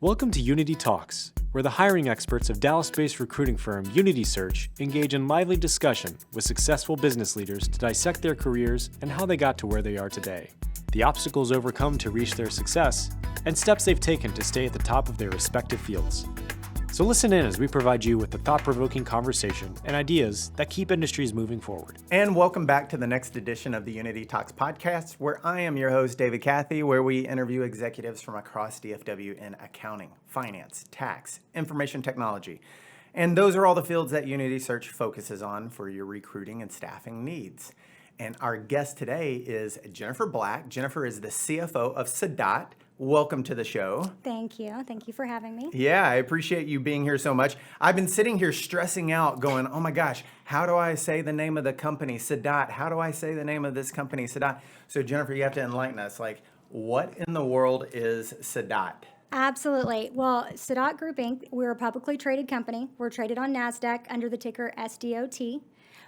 Welcome to Unity Talks, where the hiring experts of Dallas-based recruiting firm Unity Search engage in lively discussion with successful business leaders to dissect their careers and how they got to where they are today, the obstacles overcome to reach their success, and steps they've taken to stay at the top of their respective fields. So listen in as we provide you with the thought-provoking conversation and ideas that keep industries moving forward. And welcome back to the next edition of the Unity Talks podcast, where I am your host, David Cathey, where we interview executives from across DFW in accounting, finance, tax, information technology. And those are all the fields that Unity Search focuses on for your recruiting and staffing needs. And our guest today is Jennifer Black. Jennifer is the CFO of Sadot. Welcome to the show. Thank you. Thank you for having me. Yeah, I appreciate you being here so much. I've been sitting here stressing out going, oh my gosh, how do I say the name of the company, Sadot? How do I say the name of this company, Sadot? So Jennifer, you have to enlighten us. Like, what in the world is Sadot? Absolutely. Well, Sadot Group, Inc., we're a publicly traded company. We're traded on NASDAQ under the ticker SDOT.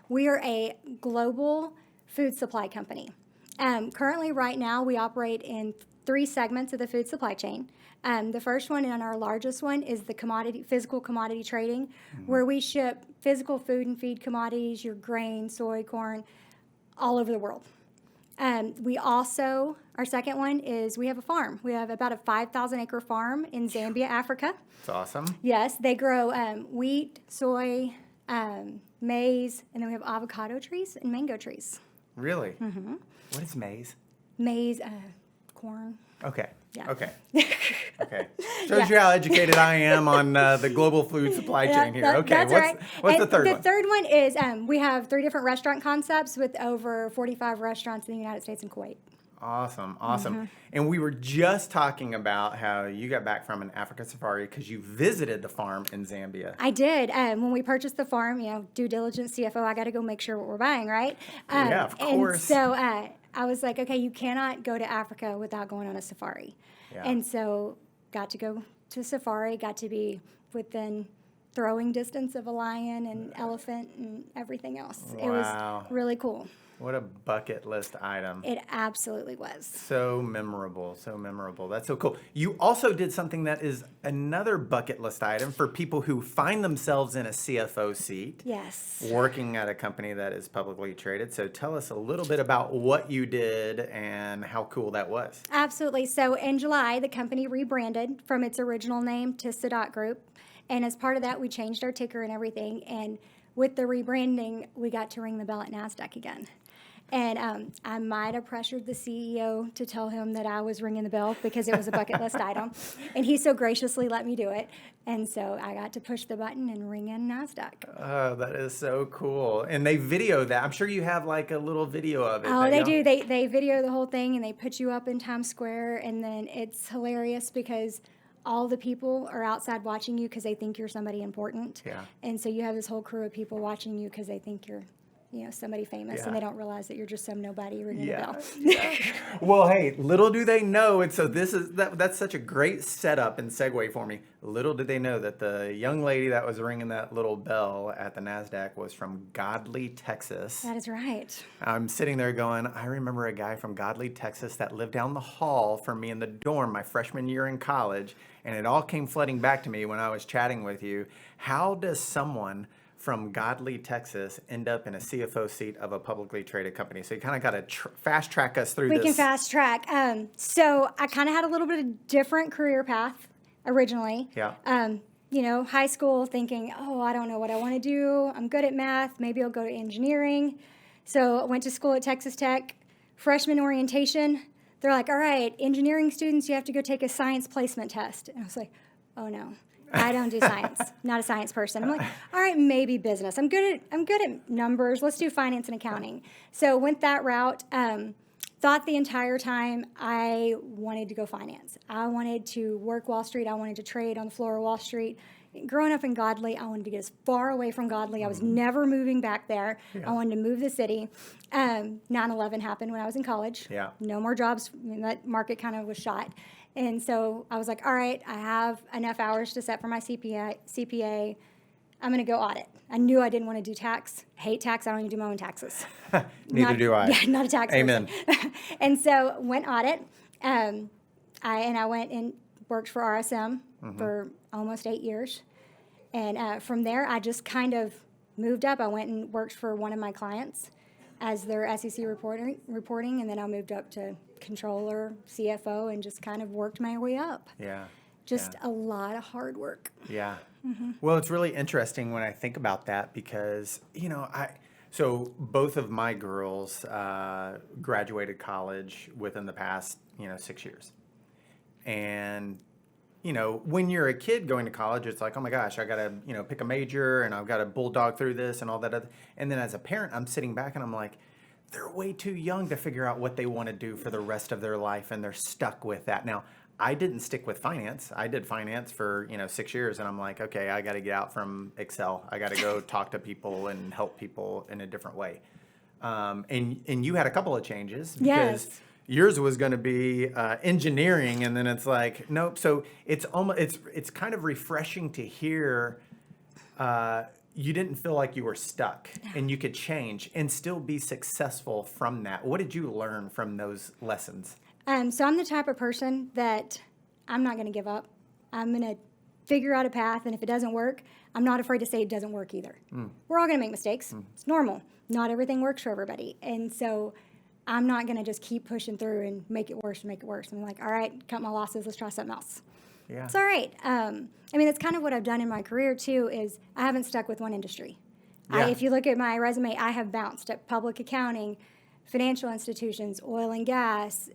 We are a global food supply company. Currently, right now, we operate in three segments of the food supply chain. The first one and our largest one is the physical commodity trading, where we ship physical food and feed commodities, your grain, soy, corn, all over the world. Our second one is we have a farm. We have about a 5,000 acre farm in Zambia, Africa. That's awesome. Yes, they grow wheat, soy, maize, and then we have avocado trees and mango trees. Really? Mm-hmm. What is maize? Maize, corn. Okay. Yeah. Okay. Okay. Shows you how educated I am on the global food supply chain here. Okay. That's right. What's the third one? The third one is we have 3 different restaurant concepts with over 45 restaurants in the United States and Kuwait. Awesome. Awesome. Mm-hmm. And we were just talking about how you got back from an Africa safari because you visited the farm in Zambia. I did. When we purchased the farm, due diligence, CFO, I got to go make sure what we're buying, right? Yeah, of course. And so I was like, okay, you cannot go to Africa without going on a safari. Yeah. And so got to go to safari, got to be within throwing distance of a lion and elephant and everything else. Wow. It was really cool. What a bucket list item. It absolutely was. So memorable, so memorable. That's so cool. You also did something that is another bucket list item for people who find themselves in a CFO seat. Yes. Working at a company that is publicly traded. So tell us a little bit about what you did and how cool that was. Absolutely. So in July, the company rebranded from its original name to Sadot Group. And as part of that, we changed our ticker and everything. And with the rebranding, we got to ring the bell at NASDAQ again. And I might have pressured the CEO to tell him that I was ringing the bell because it was a bucket list item. And he so graciously let me do it. And so I got to push the button and ring in NASDAQ. Oh, that is so cool. And they video that. I'm sure you have like a little video of it. Oh, they do. They video the whole thing and they put you up in Times Square. And then it's hilarious because all the people are outside watching you because they think you're somebody important. Yeah. And so you have this whole crew of people watching you because they think you're somebody famous, Yeah. and they don't realize that you're just some nobody ringing the bell. Yeah. Well, hey, little do they know, and so that's such a great setup and segue for me. Little did they know that the young lady that was ringing that little bell at the NASDAQ was from Godley, Texas. That is right. I'm sitting there going, I remember a guy from Godley, Texas that lived down the hall from me in the dorm my freshman year in college, and it all came flooding back to me when I was chatting with you. How does someone from Godley, Texas, end up in a CFO seat of a publicly traded company? So you kind of got to fast track us through this. We can fast track. So I kind of had a little bit of different career path originally. Yeah. High school thinking, I don't know what I want to do. I'm good at math. Maybe I'll go to engineering. So I went to school at Texas Tech. Freshman orientation, they're like, all right, engineering students, you have to go take a science placement test. And I was like, oh no. I don't do science. Not a science person. I'm like, all right, maybe business. I'm good at numbers. Let's do finance and accounting. So went that route. Thought the entire time I wanted to go finance. I wanted to work Wall Street. I wanted to trade on the floor of Wall Street. Growing up in Godley, I wanted to get as far away from Godley. I was never moving back there. Yeah. I wanted to move the city. 9/11 happened when I was in college. Yeah. No more jobs. That market kind of was shot. And so I was like, all right, I have enough hours to set for my CPA. I'm going to go audit. I knew I didn't want to do tax. Hate tax. I don't even do my own taxes. Neither do I. Yeah, not a tax Amen. person. And so went audit. I went and worked for RSM for almost 8 years. And from there, I just kind of moved up. I went and worked for one of my clients as their SEC reporting, and then I moved up to controller, CFO, and just kind of worked my way up. Yeah. Just a lot of hard work. Yeah. Well, it's really interesting when I think about that because, so both of my girls graduated college within the past, 6 years. And, when you're a kid going to college, it's like, oh my gosh, I got to, pick a major and I've got to bulldog through this and all that other. And then as a parent, I'm sitting back and I'm like, they're way too young to figure out what they want to do for the rest of their life. And they're stuck with that. Now, I didn't stick with finance. I did finance for, 6 years. And I'm like, okay, I got to get out from Excel. I got to go talk to people and help people in a different way. And you had a couple of changes because yours was going to be engineering. And then it's like, nope. So it's almost, it's kind of refreshing to hear you didn't feel like you were stuck and you could change and still be successful from that. What did you learn from those lessons? So I'm the type of person that I'm not going to give up. I'm going to figure out a path, and if it doesn't work, I'm not afraid to say it doesn't work either. We're all going to make mistakes. It's normal. Not everything works for everybody. And so I'm not going to just keep pushing through and make it worse and make it worse. I'm like, all right, cut my losses. Let's try something else. Yeah. It's all right. That's kind of what I've done in my career, too, is I haven't stuck with one industry. Yeah. If you look at my resume, I have bounced at public accounting, financial institutions, oil and gas,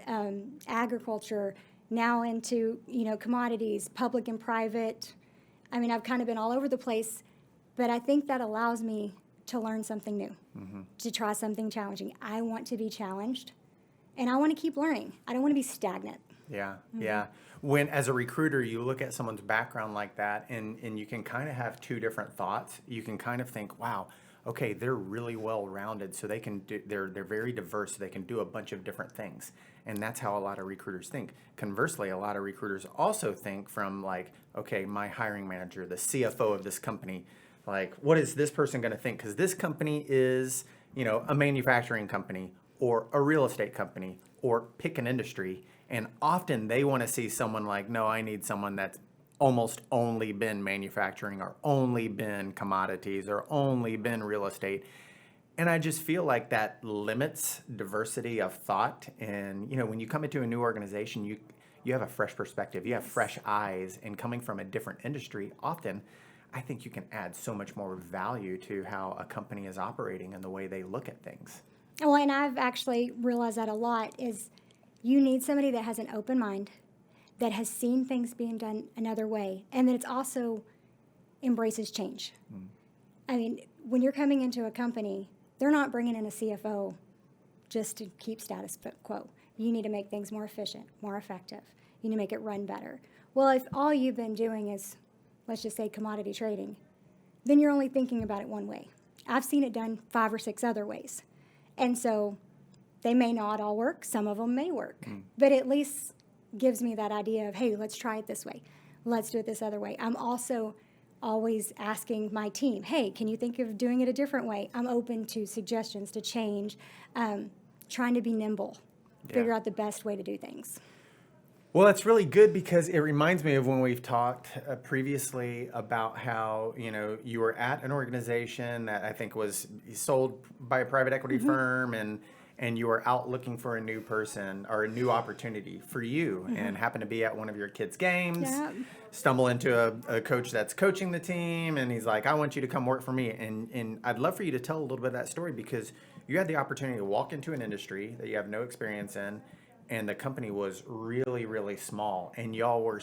agriculture, now into, commodities, public and private. I've kind of been all over the place, but I think that allows me to learn something new, to try something challenging. I want to be challenged, and I want to keep learning. I don't want to be stagnant. Yeah, yeah. When, as a recruiter, you look at someone's background like that, and you can kind of have two different thoughts. You can kind of think, wow, okay, they're really well-rounded, so they can do, they're very diverse, so they can do a bunch of different things. And that's how a lot of recruiters think. Conversely, a lot of recruiters also think from like, okay, my hiring manager, the CFO of this company, like, what is this person going to think? Because this company is, a manufacturing company or a real estate company or pick an industry. And often they want to see someone like, no, I need someone that's almost only been manufacturing or only been commodities or only been real estate. And I just feel like that limits diversity of thought. And, when you come into a new organization, you have a fresh perspective, you have fresh eyes, and coming from a different industry, often I think you can add so much more value to how a company is operating and the way they look at things. Well, and I've actually realized that a lot is you need somebody that has an open mind, that has seen things being done another way, and that it's also embraces change. When you're coming into a company, they're not bringing in a CFO just to keep status quo. You need to make things more efficient, more effective. You need to make it run better. Well, if all you've been doing is, let's just say, commodity trading, then you're only thinking about it one way. I've seen it done 5 or 6 other ways. And so they may not all work. Some of them may work. But at least gives me that idea of, hey, let's try it this way. Let's do it this other way. I'm also always asking my team, hey, can you think of doing it a different way? I'm open to suggestions, to change, trying to be nimble, figure out the best way to do things. Well, that's really good because it reminds me of when we've talked previously about how, you were at an organization that I think was sold by a private equity firm and you were out looking for a new person or a new opportunity for you and happen to be at one of your kids' games, stumble into a coach that's coaching the team, and he's like, I want you to come work for me. And I'd love for you to tell a little bit of that story because you had the opportunity to walk into an industry that you have no experience in, and the company was really, really small, and y'all were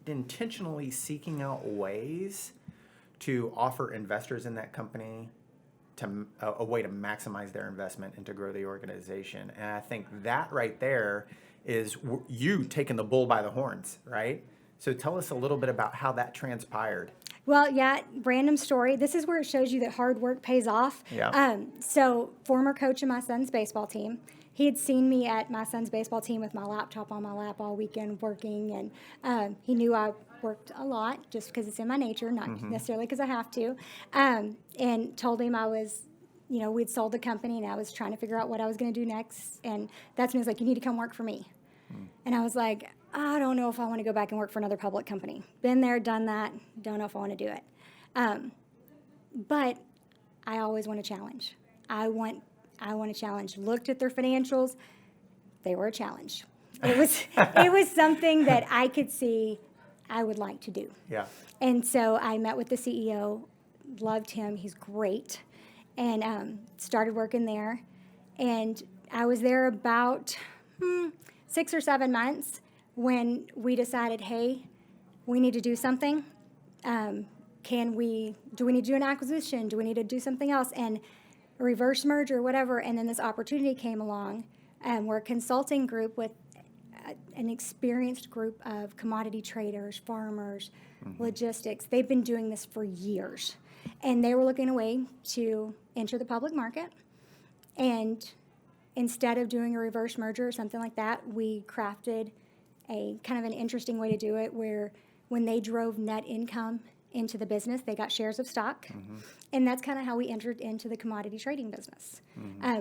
intentionally seeking out ways to offer investors in that company to a way to maximize their investment and to grow the organization. And I think that right there is you taking the bull by the horns, right? So tell us a little bit about how that transpired. Well, yeah, random story. This is where it shows you that hard work pays off. Yeah. So former coach of my son's baseball team, he had seen me at my son's baseball team with my laptop on my lap all weekend working, and he knew I worked a lot just because it's in my nature, not necessarily because I have to, and told him I was, we'd sold the company and I was trying to figure out what I was going to do next, and that's when he was like, you need to come work for me. And I was like, I don't know if I want to go back and work for another public company. Been there, done that. Don't know if I want to do it. But I always want a challenge. I want a challenge. Looked at their financials. They were a challenge. It was something that I could see I would like to do. Yeah. And so I met with the CEO, loved him. He's great. And started working there. And I was there about 6 or 7 months when we decided, hey, we need to do something. Do we need to do an acquisition? Do we need to do something else? And a reverse merger, whatever. And then this opportunity came along. We're a consulting group with an experienced group of commodity traders, farmers, logistics. They've been doing this for years. And they were looking a way to enter the public market. And instead of doing a reverse merger or something like that, we crafted a kind of an interesting way to do it where when they drove net income into the business, they got shares of stock. And that's kind of how we entered into the commodity trading business.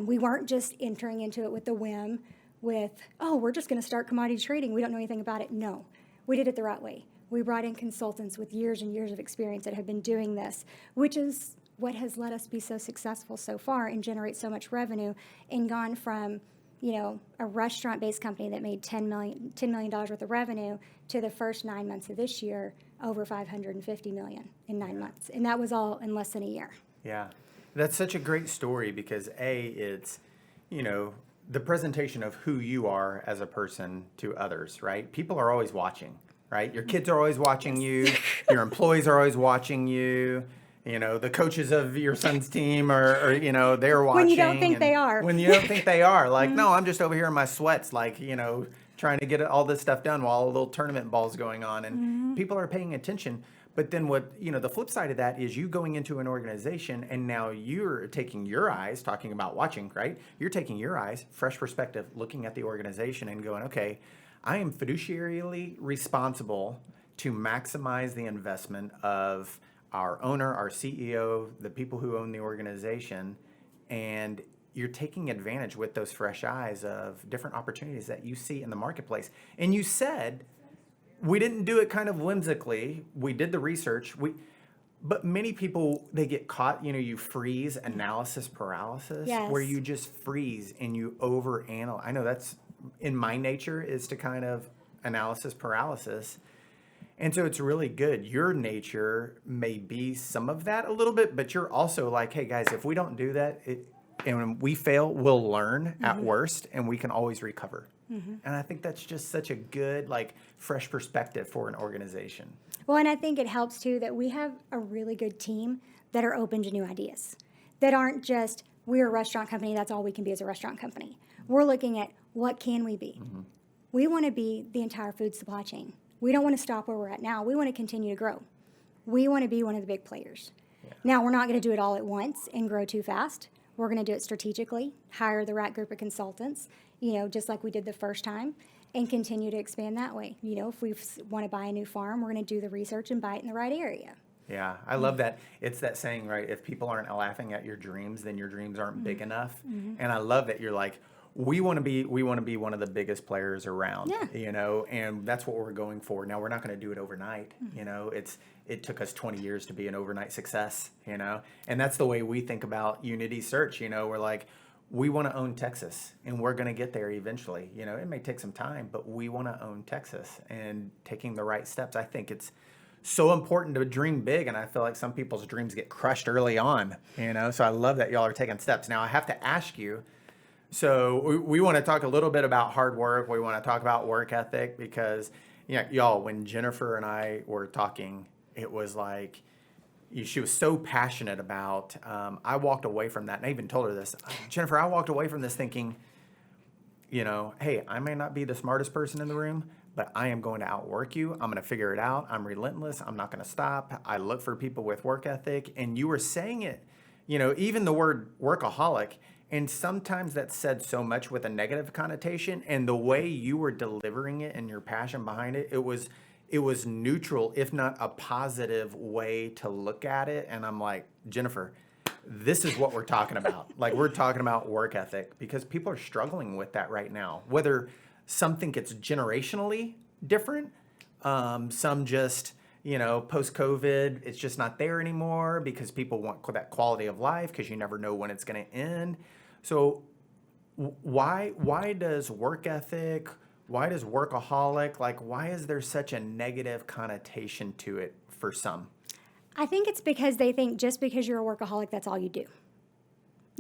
We weren't just entering into it with the whim with, oh, we're just going to start commodity trading. We don't know anything about it. No, we did it the right way. We brought in consultants with years and years of experience that have been doing this, which is what has let us be so successful so far and generate so much revenue and gone from, a restaurant-based company that made $10 million worth of revenue to the first 9 months of this year, over $550 million in 9 months. And that was all in less than a year. Yeah. That's such a great story because, it's, the presentation of who you are as a person to others, right? People are always watching, right? Your kids are always watching you. Your employees are always watching you. The coaches of your son's team are they're watching. When you don't think they are. When you don't think they are. Like, no, I'm just over here in my sweats, like, trying to get all this stuff done while a little tournament ball's going on. And people are paying attention. But then the flip side of that is you going into an organization and now you're taking your eyes, talking about watching, right? You're taking your eyes, fresh perspective, looking at the organization and going, okay, I am fiduciarily responsible to maximize the investment of our owner, our CEO, the people who own the organization, and you're taking advantage with those fresh eyes of different opportunities that you see in the marketplace. And you said, we didn't do it kind of whimsically. We did the research. But many people, they get caught, you freeze analysis paralysis, Yes. where you just freeze and you overanalyze. I know that's in my nature is to kind of analysis paralysis. And so it's really good. Your nature may be some of that a little bit, but you're also like, hey guys, if we don't do that, and when we fail, we'll learn at worst, and we can always recover. And I think that's just such a good, fresh perspective for an organization. Well, and I think it helps too that we have a really good team that are open to new ideas, that aren't just, we're a restaurant company, that's all we can be as a restaurant company. We're looking at what can we be? We want to be the entire food supply chain. We don't want to stop where we're at now. We want to continue to grow. We want to be one of the big players. Yeah. Now, we're not going to do it all at once and grow too fast. We're going to do it strategically, hire the right group of consultants, just like we did the first time, and continue to expand that way. If we want to buy a new farm, we're going to do the research and buy it in the right area. Yeah, I love that. It's that saying, right? If people aren't laughing at your dreams, then your dreams aren't big enough. And I love that you're like, we want to be one of the biggest players around, and that's what we're going for. Now, we're not going to do it overnight. It took us 20 years to be an overnight success, and that's the way we think about Unity Search. We're like, we want to own Texas, and we're going to get there eventually. It may take some time, but we want to own Texas, and taking the right steps. I think it's so important to dream big, and I feel like some people's dreams get crushed early on, so I love that y'all are taking steps. Now, I have to ask you, so we want to talk a little bit about hard work. We want to talk about work ethic because, y'all, when Jennifer and I were talking, it was like she was so passionate about, I walked away from that, and I even told her this, Jennifer, I walked away from this thinking, hey, I may not be the smartest person in the room, but I am going to outwork you. I'm going to figure it out. I'm relentless. I'm not going to stop. I look for people with work ethic. And you were saying it, even the word workaholic, and sometimes that's said so much with a negative connotation, and the way you were delivering it and your passion behind it, it was neutral, if not a positive way to look at it. And I'm like, Jennifer, this is what we're talking about. We're talking about work ethic because people are struggling with that right now. Whether some think it's generationally different. Some just, post-COVID, it's just not there anymore because people want that quality of life because you never know when it's going to end. So why does work ethic, why does workaholic, why is there such a negative connotation to it for some? I think it's because they think just because you're a workaholic, that's all you do.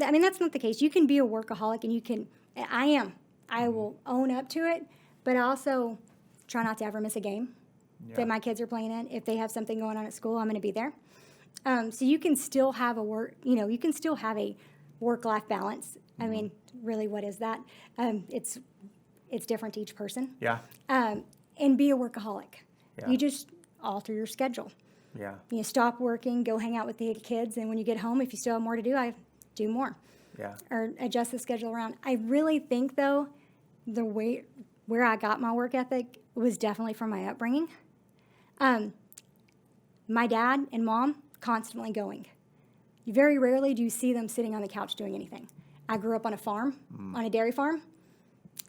I mean, that's not the case. You can be a workaholic, and I am. I will own up to it, but I also try not to ever miss a game that my kids are playing in. If they have something going on at school, I'm going to be there. So you can still have you can still have a work-life balance. I mean, really, what is that? It's different to each person. Yeah. And be a workaholic. Yeah. You just alter your schedule. Yeah. You stop working, go hang out with the kids, and when you get home, if you still have more to do, I do more. Yeah. Or adjust the schedule around. I really think, though, the way where I got my work ethic was definitely from my upbringing. My dad and mom constantly going. Very rarely do you see them sitting on the couch doing anything. I grew up on a farm, on a dairy farm.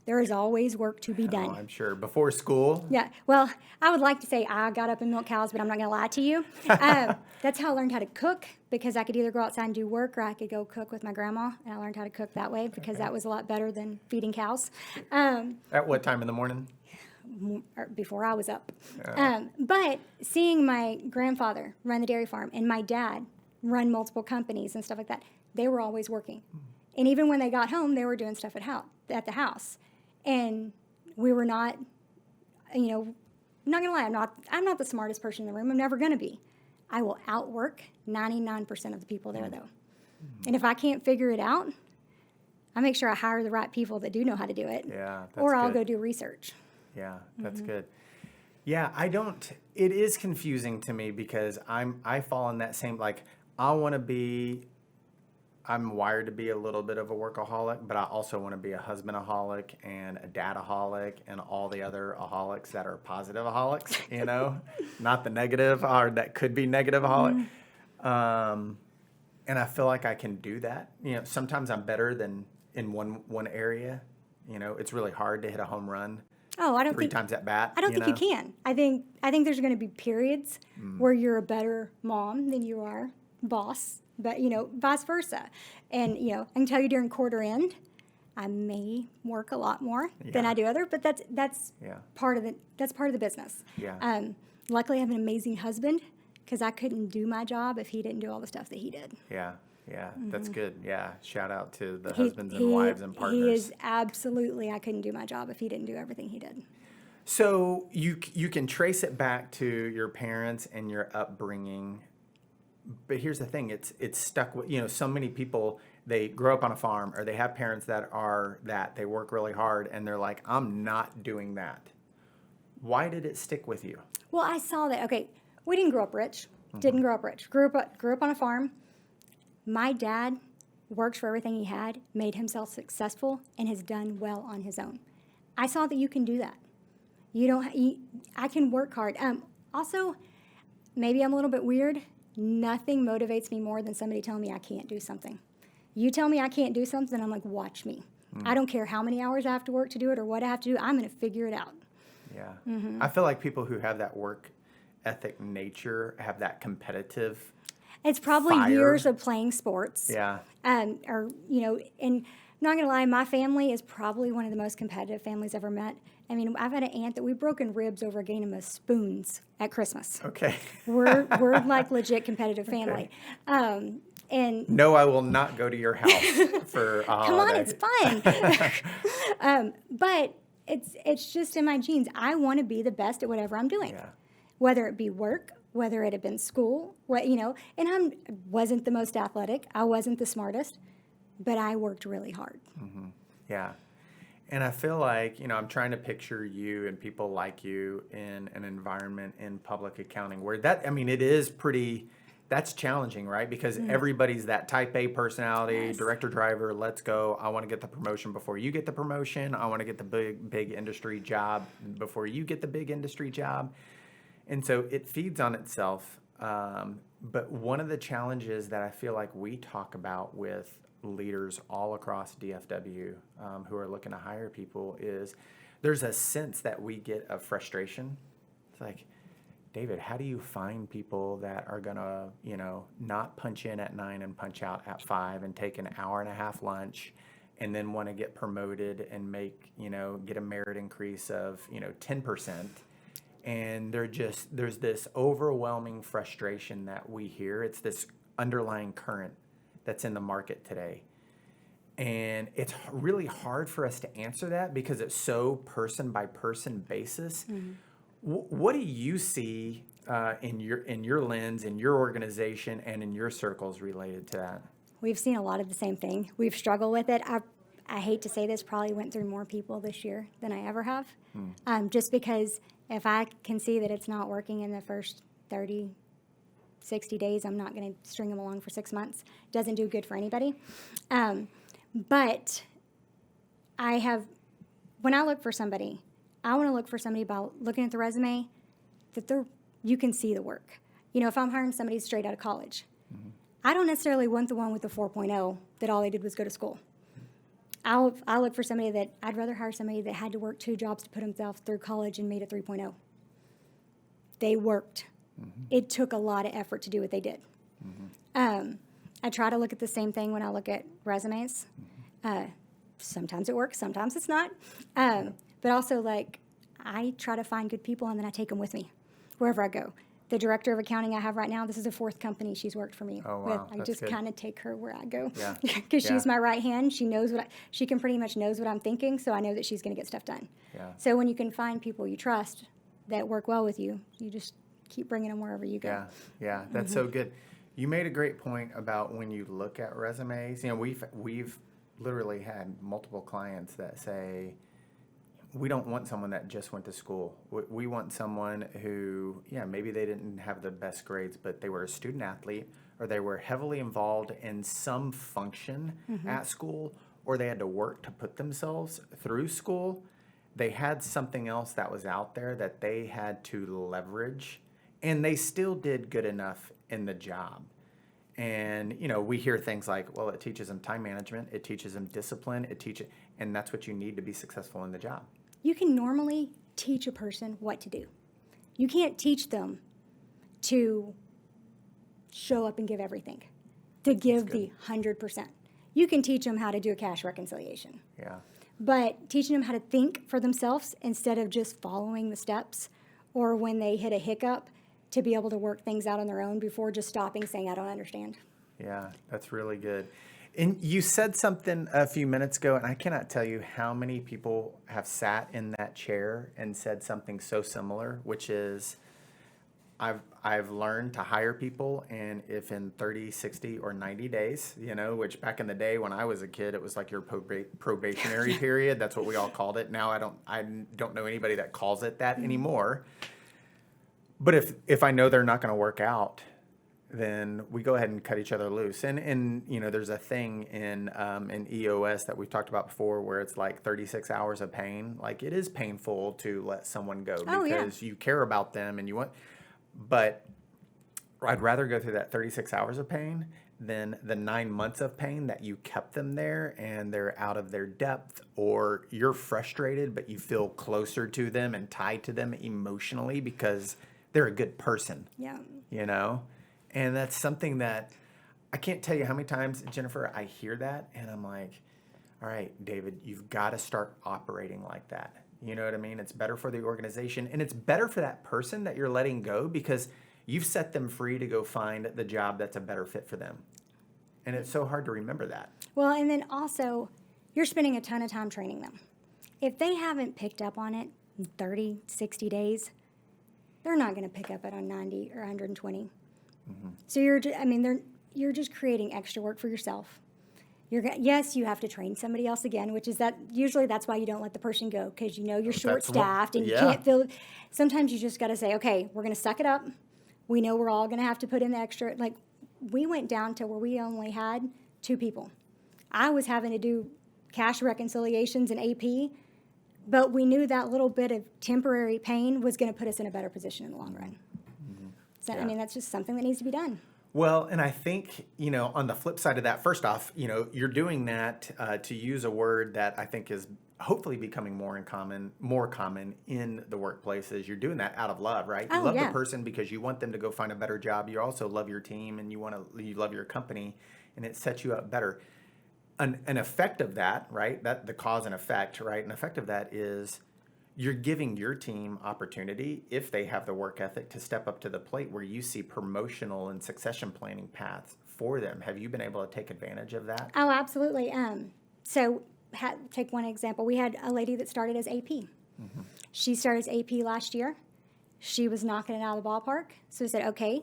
There is always work to be done. Oh, I'm sure. Before school? Yeah. Well, I would like to say I got up and milked cows, but I'm not going to lie to you. That's how I learned how to cook, because I could either go outside and do work or I could go cook with my grandma, and I learned how to cook that way because that was a lot better than feeding cows. At what time in the morning? Before I was up. But seeing my grandfather run the dairy farm and my dad run multiple companies and stuff like that, they were always working. And even when they got home, they were doing stuff at the house. And we were not, I'm not going to lie, I'm not the smartest person in the room. I'm never going to be. I will outwork 99% of the people there, though. And if I can't figure it out, I make sure I hire the right people that do know how to do it. Yeah, that's or I'll good. go do research. Yeah, that's good. Yeah, it is confusing to me because I fall in that same, I'm wired to be a little bit of a workaholic, but I also want to be a husbandaholic and a dadaholic and all the other aholics that are positive-aholics, not the negative or that could be negative-aholic. And I feel like I can do that. Sometimes I'm better than in one area. It's really hard to hit a home run. Oh, I don't three think times at bat. I don't think you can. I think there's going to be periods where you're a better mom than you are boss, but vice versa. And I can tell you during quarter end, I may work a lot more than I do other, but that's part of the business. Yeah. Luckily, I have an amazing husband because I couldn't do my job if he didn't do all the stuff that he did. Yeah. Yeah, that's good. Yeah, shout out to the husbands and wives and partners. He is absolutely, I couldn't do my job if he didn't do everything he did. So you can trace it back to your parents and your upbringing, but here's the thing: it's stuck with so many people. They grow up on a farm, or they have parents that they work really hard, and they're like, I'm not doing that. Why did it stick with you? Well, I saw that. Okay, we didn't grow up rich. Didn't grow up rich. Grew up on a farm. My dad worked for everything he had, made himself successful, and has done well on his own. I saw that you can do that. I can work hard. Also, maybe I'm a little bit weird. Nothing motivates me more than somebody telling me I can't do something. You tell me I can't do something, I'm like, watch me. I don't care how many hours I have to work to do it or what I have to do. I'm going to figure it out. Yeah. I feel like people who have that work ethic nature have that competitive It's probably fire. Years of playing sports. Yeah. And I'm not going to lie, my family is probably one of the most competitive families I've ever met. I mean, I've had an aunt that we've broken ribs over a game of spoons at Christmas. Okay. We're like legit competitive family. And no, I will not go to your house for a holiday. come on, it's fun. But it's just in my genes. I want to be the best at whatever I'm doing. Yeah. Whether it be work, whether it had been school, and I wasn't the most athletic. I wasn't the smartest, but I worked really hard. Mm-hmm. Yeah. And I feel like, I'm trying to picture you and people like you in an environment in public accounting where it is that's challenging, right? Because everybody's that type A personality, Yes. director, driver, let's go. I want to get the promotion before you get the promotion. I want to get the big industry job before you get the big industry job. And so it feeds on itself. But one of the challenges that I feel like we talk about with leaders all across DFW who are looking to hire people is there's a sense that we get of frustration. It's like, David, how do you find people that are going to, not punch in at 9 and punch out at 5 and take an hour and a half lunch and then want to get promoted and make, get a merit increase of, 10%. And there's this overwhelming frustration that we hear. It's this underlying current that's in the market today. And it's really hard for us to answer that because it's so person by person basis. Mm-hmm. What do you see in your lens, in your organization, and in your circles related to that? We've seen a lot of the same thing. We've struggled with it. I hate to say this, probably went through more people this year than I ever have. Just because if I can see that it's not working in the first 30, 60 days, I'm not going to string them along for 6 months. It doesn't do good for anybody. But when I look for somebody, I want to look for somebody by looking at the resume that you can see the work. If I'm hiring somebody straight out of college, I don't necessarily want the one with the 4.0 that all they did was go to school. I'll look for somebody that I'd rather hire somebody that had to work 2 jobs to put himself through college and made a 3.0. They worked. It took a lot of effort to do what they did. I try to look at the same thing when I look at resumes. Sometimes it works, sometimes it's not. But also, I try to find good people and then I take them with me wherever I go. The director of accounting I have right now, this is the 4th company she's worked for me with. I just kind of take her where I go because she's my right hand. She knows she can pretty much knows what I'm thinking, so I know that she's going to get stuff done. So when you can find people you trust that work well with you, you just keep bringing them wherever you go. Yeah, that's so good. You made a great point about when you look at resumes. We've literally had multiple clients that say, we don't want someone that just went to school. We want someone who, maybe they didn't have the best grades, but they were a student athlete, or they were heavily involved in some function at school, or they had to work to put themselves through school. They had something else that was out there that they had to leverage, and they still did good enough in the job. And, we hear things like, well, it teaches them time management, it teaches them discipline, and that's what you need to be successful in the job. You can normally teach a person what to do. You can't teach them to show up and give everything, to give the 100%. You can teach them how to do a cash reconciliation. But teaching them how to think for themselves instead of just following the steps, or when they hit a hiccup, to be able to work things out on their own before just stopping saying, I don't understand. Yeah, that's really good. And you said something a few minutes ago, and I cannot tell you how many people have sat in that chair and said something so similar, which is, I've learned to hire people, and if in 30, 60, or 90 days, which back in the day when I was a kid, it was like your probationary period. That's what we all called it. Now I don't know anybody that calls it that anymore. But if I know they're not going to work out, then we go ahead and cut each other loose. And there's a thing in EOS that we've talked about before where it's like 36 hours of pain. Like, it is painful to let someone go because you care about them and you want. But I'd rather go through that 36 hours of pain than the 9 months of pain that you kept them there and they're out of their depth, or you're frustrated, but you feel closer to them and tied to them emotionally because they're a good person. And that's something that I can't tell you how many times, Jennifer, I hear that and I'm like, all right, David, you've got to start operating like that. You know what I mean? It's better for the organization, and it's better for that person that you're letting go because you've set them free to go find the job that's a better fit for them. And it's so hard to remember that. Well, and then also, you're spending a ton of time training them. If they haven't picked up on it in 30, 60 days, they're not going to pick up it on 90 or 120. So you're just creating extra work for yourself. Yes, you have to train somebody else again, which is usually that's why you don't let the person go, because you're short-staffed and you can't fill. Sometimes you just got to say, okay, we're going to suck it up. We know we're all going to have to put in the extra. Like, we went down to where we only had 2 people. I was having to do cash reconciliations and AP, but we knew that little bit of temporary pain was going to put us in a better position in the long run. So, that's just something that needs to be done. Well, and I think, on the flip side of that, first off, you're doing that, to use a word that I think is hopefully becoming more common in the workplaces. You're doing that out of love, right? Oh, You love yeah. the person because you want them to go find a better job. You also love your team and you love your company, and it sets you up better. An effect of that, right? That the cause and effect, right? An effect of that is you're giving your team opportunity, if they have the work ethic, to step up to the plate where you see promotional and succession planning paths for them. Have you been able to take advantage of that? Oh, absolutely. So take one example. We had a lady that started as AP. She started as AP last year. She was knocking it out of the ballpark. So we said, okay,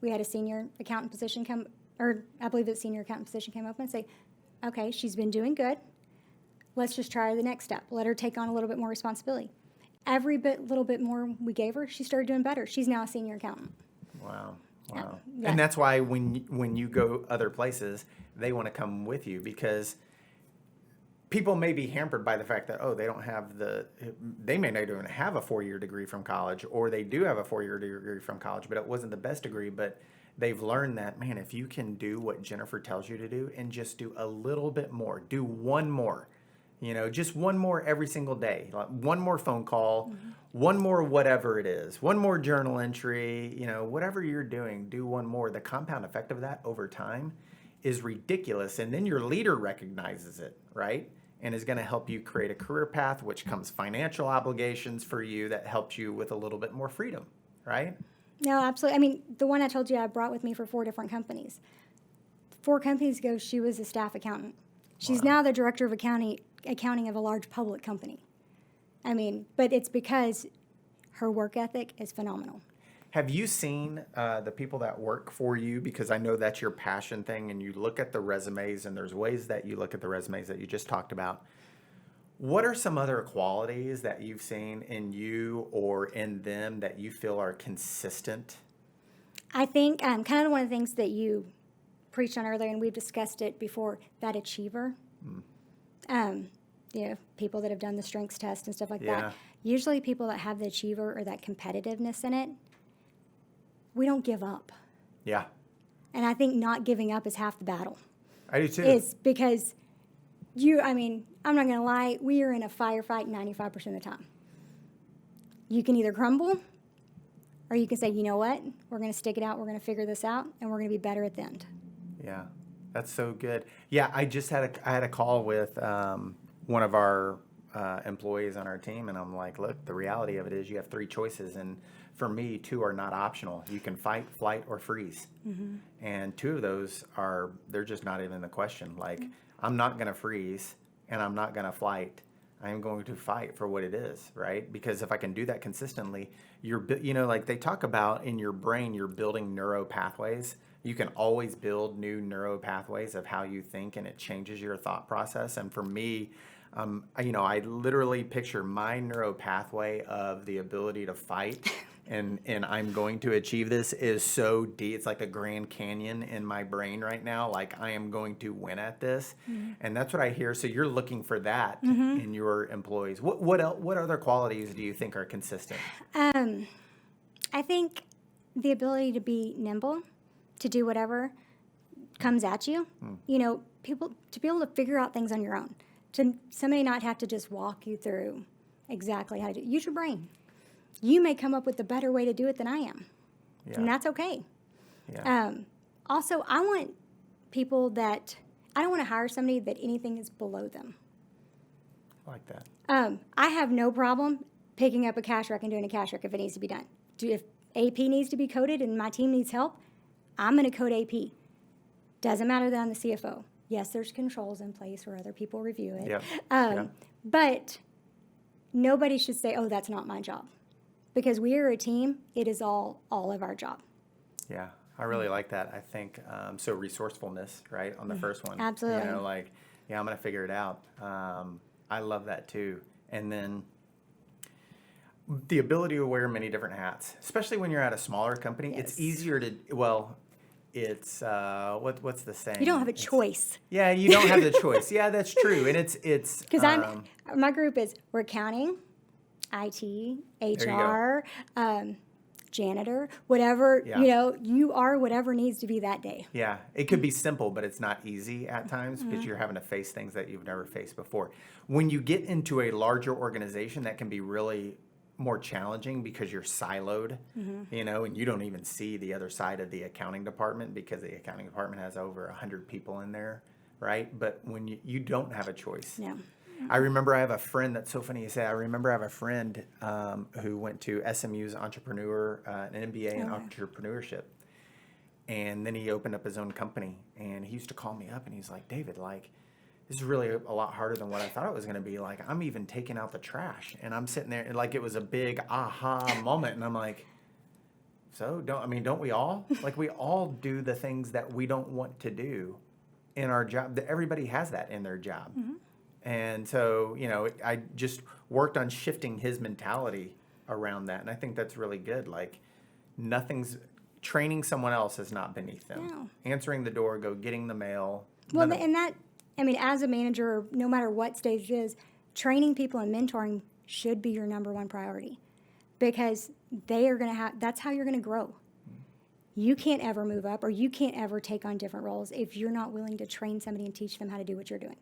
we had a senior accountant position I believe the senior accountant position came open and say, okay, she's been doing good. Let's just try her the next step. Let her take on a little bit more responsibility. Little bit more we gave her, she started doing better. She's now a senior accountant. Wow. Yeah. And that's why when you go other places, they want to come with you, because people may be hampered by the fact that, they may not even have a 4-year degree from college, or they do have a 4-year degree from college, but it wasn't the best degree. But they've learned that, man, if you can do what Jennifer tells you to do and just do a little bit more, do one more, just one more every single day, like one more phone call, one more whatever it is, one more journal entry, whatever you're doing, do one more. The compound effect of that over time is ridiculous. And then your leader recognizes it, right? And is going to help you create a career path, which comes financial obligations for you that helps you with a little bit more freedom, right? No, absolutely. I mean, the one I told you I brought with me for 4 different companies. 4 companies ago, she was a staff accountant. She's now the director of accounting of a large public company. I mean, but it's because her work ethic is phenomenal. Have you seen the people that work for you? Because I know that's your passion thing, and you look at the resumes, and there's ways that you look at the resumes that you just talked about. What are some other qualities that you've seen in you or in them that you feel are consistent? I think kind of one of the things that you preached on earlier, and we've discussed it before, that achiever. People that have done the strengths test and stuff like that. Usually people that have the achiever or that competitiveness in it, we don't give up. Yeah. And I think not giving up is half the battle. I do too. It's because I'm not going to lie, we are in a firefight 95% of the time. You can either crumble, or you can say, you know what, we're going to stick it out, we're going to figure this out, and we're going to be better at the end. Yeah, that's so good. Yeah, I had a call with one of our employees on our team, and I'm like, look, the reality of it is you have 3 choices, and for me, 2 are not optional. You can fight, flight, or freeze. And 2 of those they're just not even the question. Like, I'm not going to freeze, and I'm not going to flight. I am going to fight for what it is, right? Because if I can do that consistently, like they talk about in your brain, you're building neuro pathways. You can always build new neuro pathways of how you think, and it changes your thought process. And for me, I literally picture my neuro pathway of the ability to fight and I'm going to achieve this is so deep. It's like a Grand Canyon in my brain right now. Like, I am going to win at this. And that's what I hear. So you're looking for that in your employees. What other qualities do you think are consistent? I think the ability to be nimble, to do whatever comes at you. People to be able to figure out things on your own. To somebody not have to just walk you through exactly how to do it. Use your brain. You may come up with a better way to do it than I am. Yeah. And that's okay. Yeah. Also, I want people that, I don't want to hire somebody that anything is below them. I like that. I have no problem picking up a cash rec and doing a cash rec if it needs to be done. If AP needs to be coded and my team needs help, I'm going to code AP. Doesn't matter that I'm the CFO. Yes, there's controls in place where other people review it. Yeah. But nobody should say, oh, that's not my job. Because we are a team, it is all of our job. Yeah, I really like that. I think, so resourcefulness, right, on the first one. Absolutely. I'm going to figure it out. I love that too. And then the ability to wear many different hats, especially when you're at a smaller company. Yes. It's easier to, it's, what's the saying? You don't have a choice. Yeah, you don't have the choice. Yeah, that's true. And it's Because my group is, we're accounting, IT, HR, janitor, whatever, Yeah. you know, you are whatever needs to be that day. Yeah, it could be simple, but it's not easy at times because you're having to face things that you've never faced before. When you get into a larger organization, that can be really more challenging because you're siloed, you know, and you don't even see the other side of the accounting department because the accounting department has over 100 people in there, right? But when you don't have a choice. No. I remember I have a friend, that's so funny you say, I remember I have a friend who went to SMU's entrepreneur, an MBA in entrepreneurship. And then he opened up his own company, and he used to call me up and he's like, David, like, this is really a lot harder than what I thought it was going to be. Like, I'm even taking out the trash, and I'm sitting there and like it was a big aha moment. And I'm like, so don't we all? Like, we all do the things that we don't want to do in our job. Everybody has that in their job. And so, you know, I just worked on shifting his mentality around that. And I think that's really good. Like, training someone else is not beneath them. No. Answering the door, getting the mail. Well, and that, I mean, as a manager, no matter what stage it is, training people and mentoring should be your number one priority because they are going to that's how you're going to grow. You can't ever move up or you can't ever take on different roles if you're not willing to train somebody and teach them how to do what you're doing.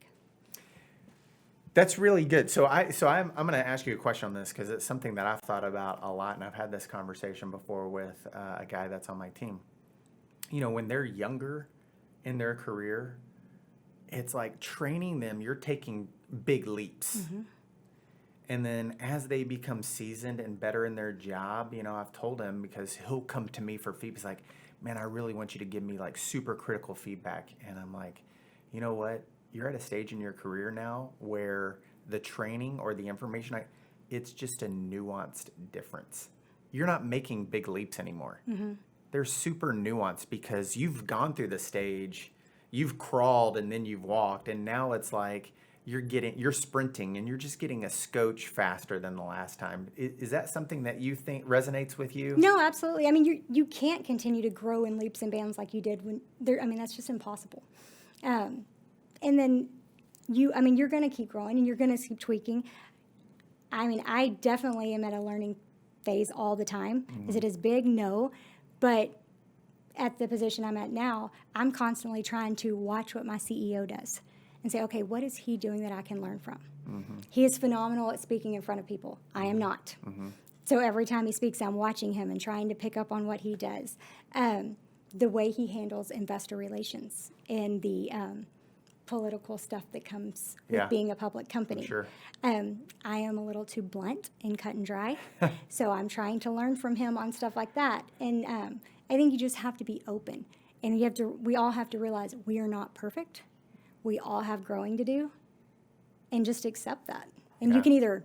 That's really good. So I'm going to ask you a question on this because it's something that I've thought about a lot, and I've had this conversation before with a guy that's on my team. You know, when they're younger in their career, it's like training them, you're taking big leaps. And then as they become seasoned and better in their job, you know, I've told him because he'll come to me for feedback. He's like, man, I really want you to give me like super critical feedback. And I'm like, you know what? You're at a stage in your career now where the training or the information, it's just a nuanced difference. You're not making big leaps anymore. They're super nuanced because you've gone through the stage, you've crawled and then you've walked, and now it's like you're sprinting and you're just getting a scotch faster than the last time. Is that something that you think resonates with you? No, absolutely. I mean, you can't continue to grow in leaps and bounds like you did when there. I mean, that's just impossible. And then you're going to keep growing and you're going to keep tweaking. I mean, I definitely am at a learning phase all the time. Is it as big? No. But at the position I'm at now, I'm constantly trying to watch what my CEO does and say, okay, what is he doing that I can learn from? He is phenomenal at speaking in front of people. I am not. So every time he speaks, I'm watching him and trying to pick up on what he does. The way he handles investor relations and the political stuff that comes with being a public company. Sure. I am a little too blunt and cut and dry, so I'm trying to learn from him on stuff like that. And I think you just have to be open, and we all have to realize we are not perfect. We all have growing to do, and just accept that. And you can either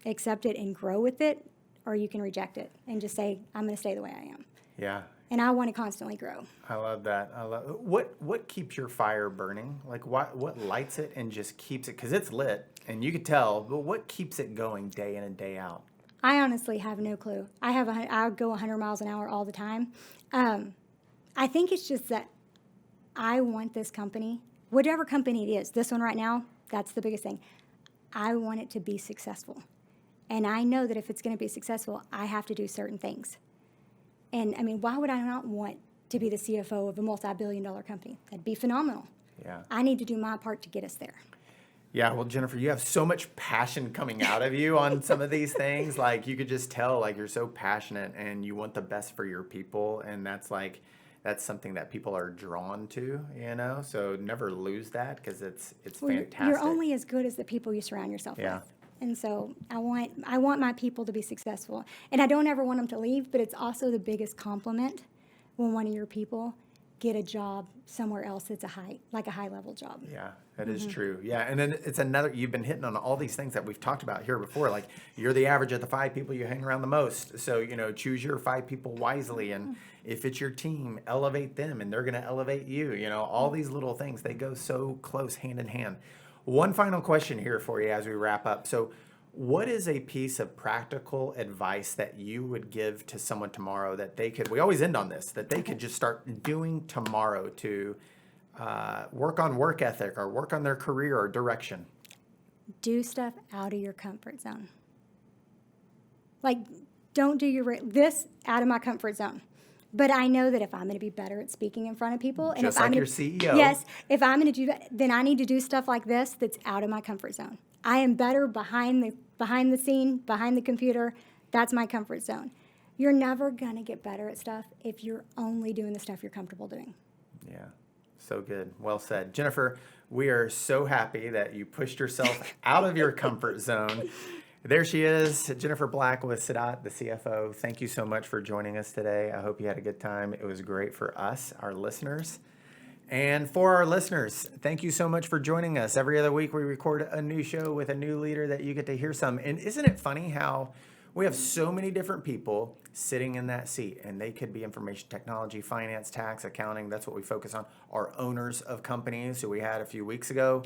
accept it and grow with it, or you can reject it and just say, I'm going to stay the way I am. Yeah. And I want to constantly grow. I love that. What keeps your fire burning? Like what lights it and just keeps it? Because it's lit and you could tell, but what keeps it going day in and day out? I honestly have no clue. I go 100 miles an hour all the time. I think it's just that I want this company, whatever company it is, this one right now, that's the biggest thing. I want it to be successful. And I know that if it's going to be successful, I have to do certain things. And, I mean, why would I not want to be the CFO of a multi-billion-dollar company? That'd be phenomenal. Yeah. I need to do my part to get us there. Yeah, well, Jennifer, you have so much passion coming out of you on some of these things. Like, you could just tell, like, you're so passionate and you want the best for your people. And that's something that people are drawn to, you know? So never lose that because it's fantastic. You're only as good as the people you surround yourself with. And so I want my people to be successful. And I don't ever want them to leave, but it's also the biggest compliment when one of your people get a job somewhere else that's a high-level job. Yeah, that is true. Yeah, and then it's you've been hitting on all these things that we've talked about here before. Like, you're the average of the 5 people you hang around the most. So, you know, choose your 5 people wisely. And if it's your team, elevate them and they're going to elevate you. You know, all these little things, they go so close hand in hand. One final question here for you as we wrap up. So what is a piece of practical advice that you would give to someone tomorrow that they could, we always end on this, that they could just start doing tomorrow to work on work ethic or work on their career or direction? Do stuff out of your comfort zone. Like, don't do this out of my comfort zone. But I know that if I'm going to be better at speaking in front of people, and Just if like I'm your gonna, CEO. yes, if I'm going to do that, then I need to do stuff like this that's out of my comfort zone. I am better behind the scene, behind the computer. That's my comfort zone. You're never going to get better at stuff if you're only doing the stuff you're comfortable doing. Yeah, so good. Well said. Jennifer, we are so happy that you pushed yourself out of your comfort zone. There she is, Jennifer Black with Sadot, the CFO. Thank you so much for joining us today. I hope you had a good time. It was great for us, our listeners. And for our listeners, thank you so much for joining us. Every other week we record a new show with a new leader that you get to hear some. And isn't it funny how we have so many different people sitting in that seat, and they could be information technology, finance, tax, accounting. That's what we focus on. Our owners of companies who we had a few weeks ago.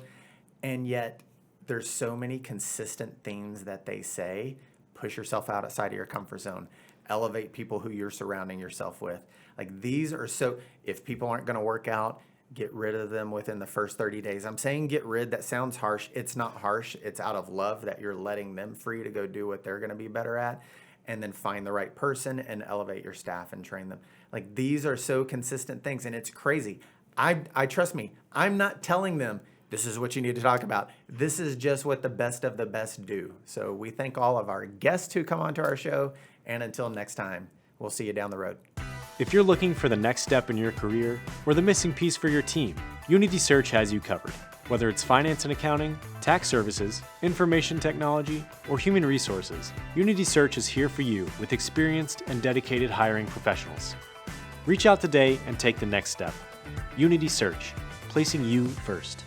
And yet there's so many consistent themes that they say. Push yourself outside of your comfort zone. Elevate people who you're surrounding yourself with. Like these are so, if people aren't going to work out, get rid of them within the first 30 days. I'm saying get rid, that sounds harsh. It's not harsh. It's out of love that you're letting them free to go do what they're going to be better at. And then find the right person and elevate your staff and train them. Like these are so consistent things, and it's crazy. I trust me, I'm not telling them, this is what you need to talk about. This is just what the best of the best do. So we thank all of our guests who come onto our show. And until next time, we'll see you down the road. If you're looking for the next step in your career or the missing piece for your team, Unity Search has you covered. Whether it's finance and accounting, tax services, information technology, or human resources, Unity Search is here for you with experienced and dedicated hiring professionals. Reach out today and take the next step. Unity Search, placing you first.